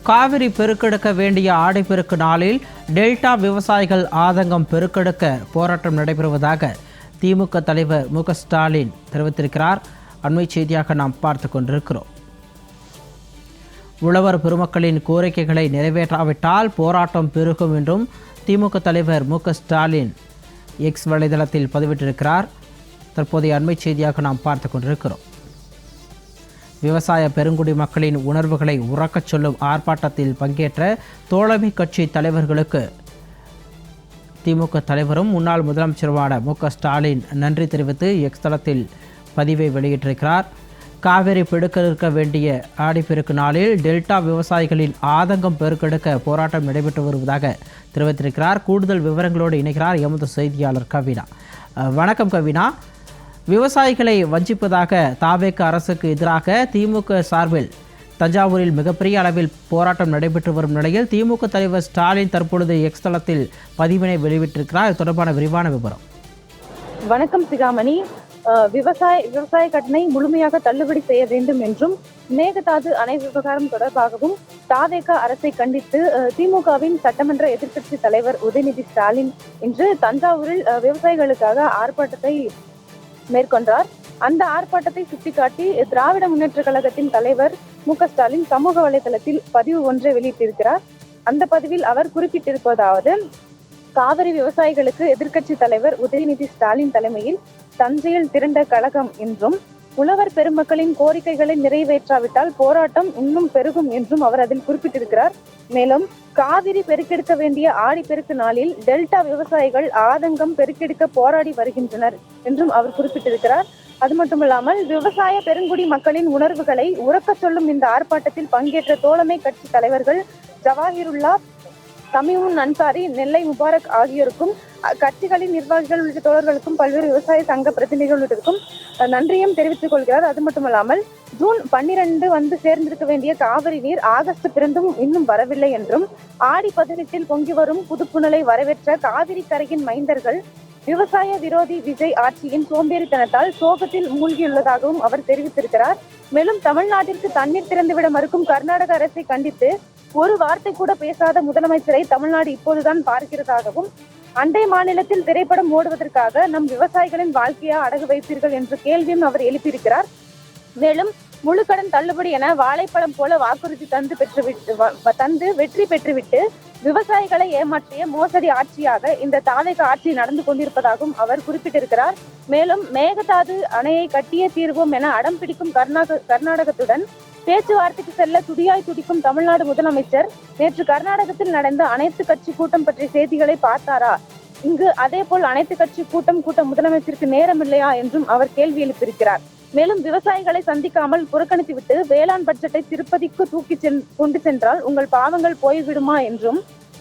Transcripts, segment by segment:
காவிரி பெருக்கெடுக்க வேண்டிய ஆடிப்பெருக்கு நாளில் டெல்டா விவசாயிகள் ஆதங்கம் பெருக்கெடுக்க போராட்டம் நடைபெறுவதாக திமுக தலைவர் மு ஸ்டாலின் தெரிவித்திருக்கிறார். அண்மை செய்தியாக நாம் பார்த்து கொண்டிருக்கிறோம். உழவர் பெருமக்களின் கோரிக்கைகளை நிறைவேற்றாவிட்டால் போராட்டம் பெருகும் என்றும் திமுக தலைவர் மு ஸ்டாலின் எக்ஸ் வலைதளத்தில் பதிவிட்டிருக்கிறார். தற்போதைய அண்மை செய்தியாக நாம் பார்த்து கொண்டிருக்கிறோம். விவசாய பெருங்குடி மக்களின் உணர்வுகளை உறக்கச் சொல்லும் ஆர்ப்பாட்டத்தில் பங்கேற்ற தோழமை கட்சி தலைவர்களுக்கு திமுக தலைவரும் முன்னாள் முதலமைச்சருமான மு ஸ்டாலின் நன்றி தெரிவித்து எக்ஸ் தளத்தில் பதிவை வெளியிட்டிருக்கிறார். காவிரி பெருக்கெடுக்க வேண்டிய ஆடிப்பெருக்கு நாளில் டெல்டா விவசாயிகளின் ஆதங்கம் பெருக்கெடுக்க போராட்டம் நடைபெற்று வருவதாக தெரிவித்திருக்கிறார். கூடுதல் விவரங்களோடு இணைகிறார் எமது செய்தியாளர் கவினா. வணக்கம் கவினா. விவசாயிகளை வஞ்சிப்பதாக தாவேக அரசுக்கு எதிராக திமுக சார்பில் தஞ்சாவூரில் மிகப்பெரிய அளவில் போராட்டம் நடைபெற்று வரும் நிலையில் திமுக தலைவர் ஸ்டாலின் தற்பொழுது எக்ஸ் தளத்தில் பதிவினை வெளியிட்டிருக்கிறார். இது தொடர்பான விரிவான விவரம். வணக்கம் சிகாமணி. விவசாய கடனை முழுமையாக தள்ளுபடி செய்ய வேண்டும் என்றும் மேகதாது அணை விவகாரம் தொடர்பாகவும் தாவேக அரசை கண்டித்து திமுகவின் சட்டமன்ற எதிர்க்கட்சி தலைவர் உதயநிதி ஸ்டாலின் இன்று தஞ்சாவூரில் விவசாயிகளுக்காக ஆர்ப்பாட்டத்தை மேற்கொண்டார். அந்த ஆர்ப்பாட்டத்தை சுட்டிக்காட்டி திராவிட முன்னேற்ற கழகத்தின் தலைவர் மு ஸ்டாலின் சமூக வலைதளத்தில் பதிவு ஒன்றை வெளியிட்டிருக்கிறார். அந்த பதிவில் அவர் குறிப்பிட்டிருப்பதாவது: காவிரி விவசாயிகளுக்கு எதிர்க்கட்சி தலைவர் உதயநிதி ஸ்டாலின் தலைமையில் தஞ்சையில் திரண்ட கழகம் என்றும் உழவர் பெருமக்களின் கோரிக்கைகளை நிறைவேற்றாவிட்டால் போராட்டம் இன்னும் பெருகும் என்றும் அவர் அதில் குறிப்பிட்டிருக்கிறார். மேலும் காவிரி பெருக்கெடுக்க வேண்டிய ஆடிப்பெருக்கு நாளில் டெல்டா விவசாயிகள் ஆதங்கம் பெருக்கெடுக்க போராடி வருகின்றனர் என்றும் அவர் குறிப்பிட்டிருக்கிறார். அது மட்டுமல்லாமல் விவசாய பெருங்குடி மக்களின் உணர்வுகளை உறக்கச் சொல்லும் இந்த ஆர்ப்பாட்டத்தில் பங்கேற்ற தோழமை கட்சி தலைவர்கள் ஜவாஹிருல்லா, தமிமுன் அன்சாரி, நெல்லை முபாரக் ஆகியோருக்கும் கட்சிகளின் நிர்வாகிகள் உள்ளிட்ட தோழர்களுக்கும் பல்வேறு விவசாய சங்க பிரதிநிதிகளுக்கும் நன்றியும் தெரிவித்துக் கொள்கிறார். அது மட்டுமல்லாமல் ஜூன் 12 வந்து சேர்ந்திருக்க வேண்டிய காவிரி நீர் ஆகஸ்ட் பிறந்தும் இன்னும் வரவில்லை என்றும் ஆடி 18 பொங்கி வரும் புதுப்புணலை வரவேற்ற காவிரி கரையின் மைந்தர்கள் விவசாய விரோதி விஜய் ஆட்சியின் சோம்பேறித்தனத்தால் சோகத்தில் மூழ்கியுள்ளதாகவும் அவர் தெரிவித்திருக்கிறார். மேலும் தமிழ்நாட்டிற்கு தண்ணீர் திறந்துவிட மறுக்கும் கர்நாடக அரசை கண்டித்து ஒரு வார்த்தை கூட பேசாத முதலமைச்சரை தமிழ்நாடு இப்போதுதான் பார்க்கிறதாகவும் அண்டை மாநிலத்தில் திரைப்படம் ஓடுவதற்காக நம் விவசாயிகளின் வாழ்க்கையா அடகு வைப்பீர்கள் என்ற கேள்வியும் அவர் எழுப்பியிருக்கிறார். மேலும் முழு கடன் தள்ளுபடி என வாழைப்பழம் போல வாக்குறுதி தந்து வெற்றி பெற்றுவிட்டு விவசாயிகளை ஏமாற்றிய மோசடி ஆட்சியாக இந்த தாவேக ஆட்சி நடந்து கொண்டிருப்பதாகவும் அவர் குறிப்பிட்டிருக்கிறார். மேலும் மேகதாது அணையை கட்டியே தீர்வோம் என அடம் பிடிக்கும் கர்நாடகத்துடன் பேச்சுவார்த்தைக்கு செல்ல துடியாய் துடிக்கும் தமிழ்நாடு முதலமைச்சர் நேற்று கர்நாடகத்தில் நடந்த அனைத்து கட்சி கூட்டம் பற்றிய செய்திகளை பார்த்தாரா? இங்கு அதே போல் அனைத்து கட்சி கூட்டம் முதலமைச்சருக்கு நேரம் இல்லையா என்றும் அவர் கேள்வி எழுப்பியிருக்கிறார். மேலும் விவசாயிகளை சந்திக்காமல் புறக்கணித்துவிட்டு வேளாண் பட்ஜெட்டை திருப்பதிக்கு கொண்டு சென்றால் உங்கள் பாவங்கள் போய்விடுமா என்றும்,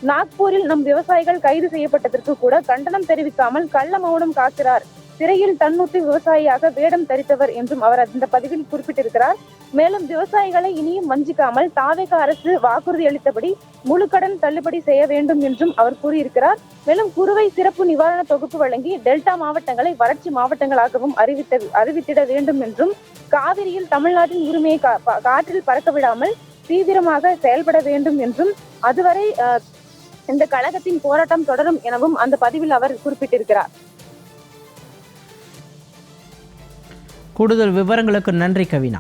நாக்பூரில் நம் விவசாயிகள் கைது செய்யப்பட்டதற்கு கூட கண்டனம் தெரிவிக்காமல் கள்ள மௌனம் காக்கிறார், சிறையில் தன்னூத்தி விவசாயியாக வேடம் தரித்தவர் என்றும் அவர் அந்த பதிவில் குறிப்பிட்டிருக்கிறார். மேலும் விவசாயிகளை இனியும் வஞ்சிக்காமல் தாவேக அரசு வாக்குறுதி அளித்தபடி முழு கடன் தள்ளுபடி செய்ய வேண்டும் என்றும் அவர் கூறியிருக்கிறார். மேலும் குறுவை சிறப்பு நிவாரண தொகுப்பு வழங்கி டெல்டா மாவட்டங்களை வறட்சி மாவட்டங்களாகவும் அறிவித்திட வேண்டும் என்றும், காவிரியில் தமிழ்நாட்டின் உரிமையை காற்றில் பறக்க விடாமல் தீவிரமாக செயல்பட வேண்டும் என்றும், அதுவரை இந்த கழகத்தின் போராட்டம் தொடரும் எனவும் அந்த பதிவில் அவர் குறிப்பிட்டிருக்கிறார். கூடுதல் விவரங்களுக்கு நன்றி கவினா.